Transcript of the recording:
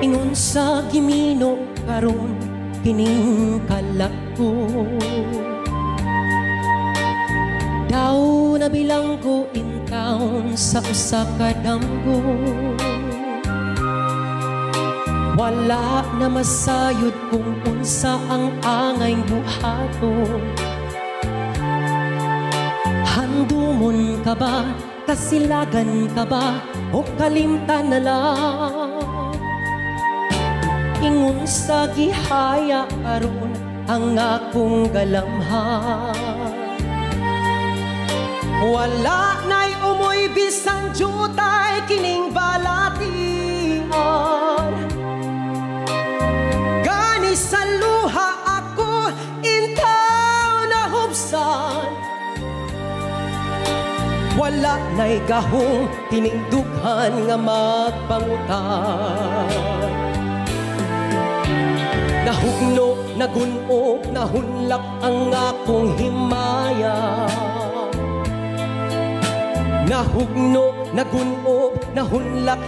Ingon sa gimino karon kining kalak ko. Daw nabilang ko in town sa usa ka damgo. Wala na masayod kung unsa ang angay buhaton. Handumon ka ba, kasilagan ka ba, o kalimtan na lang? Ingon sa gihaya karon ang akong galamhan. Wala na'y umoy bisan jutay kining balatian. Gani sa luha ako intaw na hubsan. Wala na'y gahong tinindughan nga magpangutan. Nahugno, nagunog, nahunlak ang akong himaya. Nahugno, nagunog, nahunlak